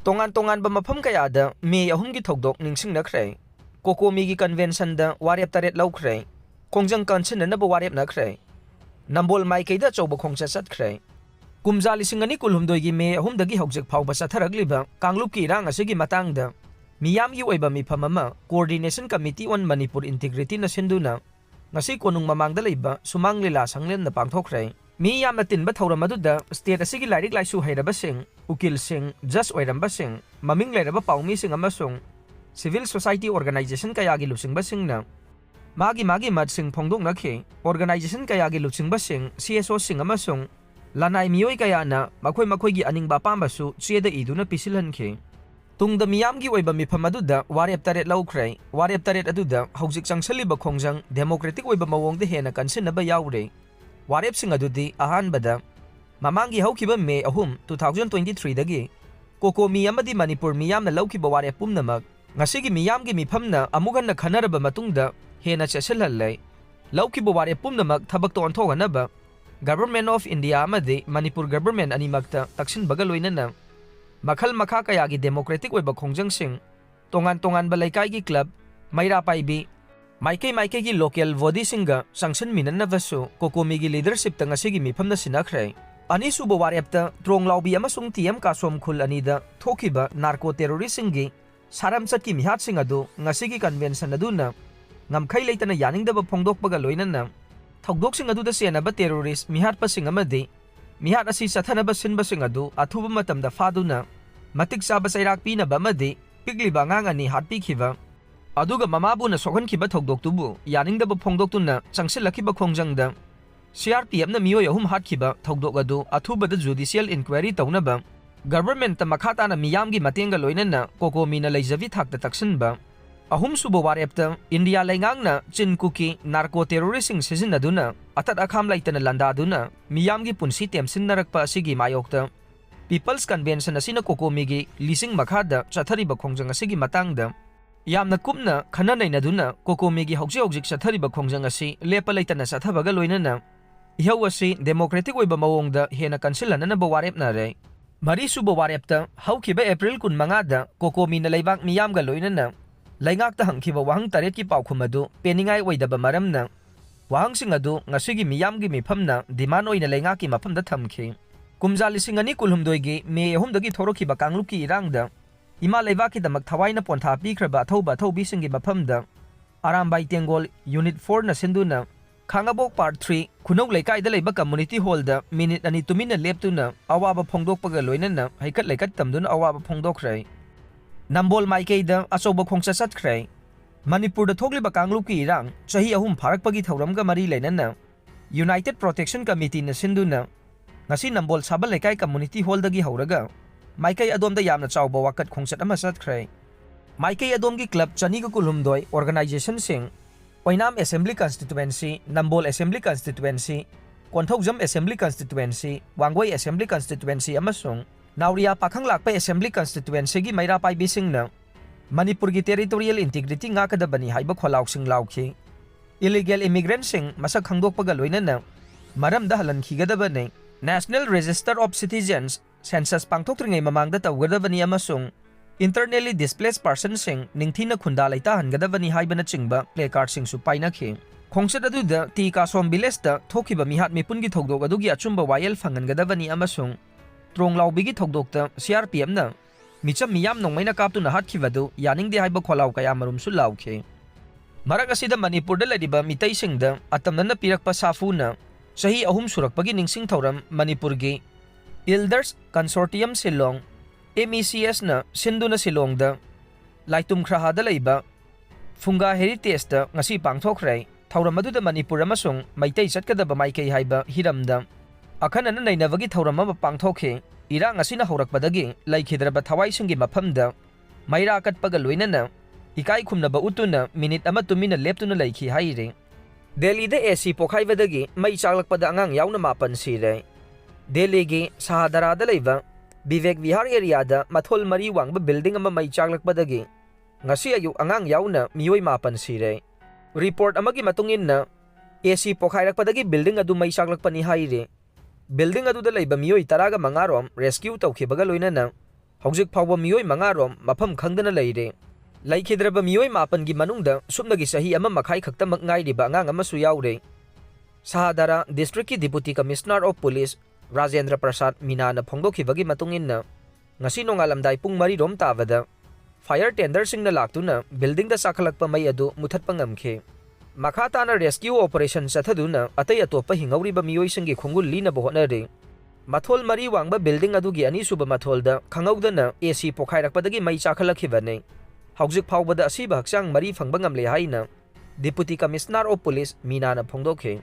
tongan mafam kayada Mei ahumgi thokdok ningsingnakhre COCOMI gi convention da Warep taret Loukhre Khongjang Kansinnaba Warepnakhre Nambol maikeida Achouba kongchat Chatkhre kumja lisingani kulhumdoi gi Mei ahumdagi hogjek phawba chatharagliba kanglup ki irang asigi matangda miyam gi oiba mifam ama coordination committee on Manipur integrity na sinduna ngasi konung mamangda leiba sumang lila sanglen na pangthokre mi yamna tinba thauram aduda state asigi lairik laisu hairaba sing ukil sing just oiramba sing maming leiraba paumi sing amasung civil society organization kaya gi lusingba singna magi mat sing phongdok nakhi organization kaya gi lusingba sing CSO sing amasung lanai mioi kaya na makhoi gi aningba pambasu cheda iduna pisilhankhe tungda miyam gi oiba mifam aduda Warep taret Loukhre Warep taret aduda hogjik changsaliba Khongjang democratic oiba mawongda hena Kansinnaba yaure Warep sing adudi ahanbada mamangi haukiba Mei 2023 dagi COCOMI amadi Manipur miyamna laukiba Warep pumnamak ngasigi miyamgi mifamna amuganna khanaraba matungda hena cheselhallai laukiba Warep pumnamak thabak to onthoganaba Government of India amadi Manipur government animakta taksinbaga loinana makhal makha kaya gi democratic oiba Khongjang sing tongan balaikai gi club maira paibi maike gi local body singa sanction minanavasu COCOMI gi leadership ta ngasi gi mifamna sinakhre ani suba Warep ta trong laubi amasung TM kasom khul anida thokiba narco terrorist singi saram chat ki mihat sing adu ngasi gi convention aduna ngamkhai leitana yaningdaba phongdokpaga loinana thogdok sing adu da senaba terrorist mihat pa sing amadi mihat asi sathanaba sinba sing adu athuba matamda faduna matik saba sairak pinaba amadi pigliba ngangani hatpi khiba aduga mamabuna sokhankiba thogdoktubu yaningdaba phongdoktuna changsilakiba Khongjangda CRPF na miyoi ahum hatkhiba thogdok adu athubada judicial inquiry taunaba government ta makhata na miyamgi matenga loinana COCOMI na leijavi thakta taksinba ahum suba Warep ta India laingangna chinkuki narco terroristing sizinaduna atat akham laitana landaduna miyamgi punsi temsinnarakpa asigi mayokta People's Convention asina COCOMI gi lising makhada chathariba Khongjang asigi matangda yamna kupna khana nainaduna COCOMI gi hogjik chathariba Khongjang asi lepa leitana chathabaga loinana ihau asi democratic oiba mawongda hena kansilhananaba Warepnakhre mari suba Warep ta haukiba April 15 da COCOMI na leibak miyamga loinana laingakta hangkiba wahang taret ki paukhum adu peningai oidaba maramna wahang sing adu ngasigi miyamgi mifamna demand oina laingaki mafamda thamkhi kumja lising ani kulhumdoi gi Mei ahumdagi thorokiba kangluki irangda ima leibaki damak thawaina pontha pikhraba Achouba singi mafamda Arambai Tengol Unit 4 na sinduna Khangabok Part 3 khunok leikaida leiba community hall da minute ani tumina leptuna awaba phongdokpaga loinana haikat leikat tamduna awaba phongdokre Nambol maikeida Achouba kongchat Chatkhre Manipur da thokliba kangluki irang chahi ahum pharakpagi thauramga mari leinana United Protection Committee na sinduna ngasi Nambol sabal lekai community hall dagi hauraga maikai adomda yamna chawba wakat kongchat ama Chatkhre maikai adomgi club chaniga kulhumdoi organization sing Oinam Assembly Constituency Nambol Assembly Constituency Konthokjam Assembly Constituency Wangwai Assembly Constituency amasung Nauria Pakhang Lakpa Assembly Constituency gi maira paibi singna Manipur gi territorial integrity ngakadabani haiba kholauk sing laukhi illegal immigrants sing masak khangdokpaga loinana maramda halankhigadabanai National Register of Citizens census pangthokringai mamangda tawgadabani amasung internally displaced persons sing ningthina khunda laita hangadabani haibana chingba placard sing su painakhi khongchat aduda ti kasom village da thokiba mihat mipungi thogdok adugi achumba wayel phangangadabani amasung trong laubigi thogdokta CRPF na micham miyam nongmaina kaptuna hatkibadu yaningde haiba kholau kaya marum su laukhe marak asida Manipur da ladiba mitai singda atamnana pirakpa safuna sahi ahum surakpagi ningsing thoram Manipur gi Elders Consortium Silong MECS na sinduna Silong da laitum khraha da leiba funga heritage da ngasi pangthokre thoram adu da Manipur amasung maitai chatkadaba maikei haiba hiramda akhanana nainavagi thoram ama pangthokhe irang asina horakpadagi laikhidraba thawai singi mafamda maira katpaga loinana ikai khumnaba utuna minute ama tumina leptuna laikhi haire Delhida AC Pokhaibadagi Mei Chaklakpada Angang Yaona mapan sire Delhi gi Sahadarada leiba Vivek Vihar area da mathol mari wangba building ama Mei Chaklakpadagi ngasi ayu Angang Yaona miyoi mapan sire report amagi matungin na AC Pokhaibadagi building adu Mei Chaklakpani haire building adu da leiba miyoi taraga mangarom rescue tawkhibaga loinana Hojik Power Mioi Mangarom, Mapam Kangdana Lady. Laikidraba Mioi Mapan Gimanunda, Subnagi Sahi Ama Makai Kaktamak Ngai Banga Masuyaure. Sahadara, District Deputy Commissioner of Police, Rajendra Prasad Minana Pongdoki Vagi Matungin. Ngasino ngalamday pung marirom tavada. Fire tender sing na laktuna, building the Chaklakpada May adu mutat pangamke. Makata na rescue operation sa thaduna, atay atopa hingauri ba miyoy singi khungul li na buhona rin. Mathol mari wangba building adu gi ani suba mathol da, kangawda na AC Pokhaibadagi Mei Chaklakpada. Hojik Phaubada asiba haksang mari fangbangam lehay na. Deputy Commissioner of Police Minana Pongdoke.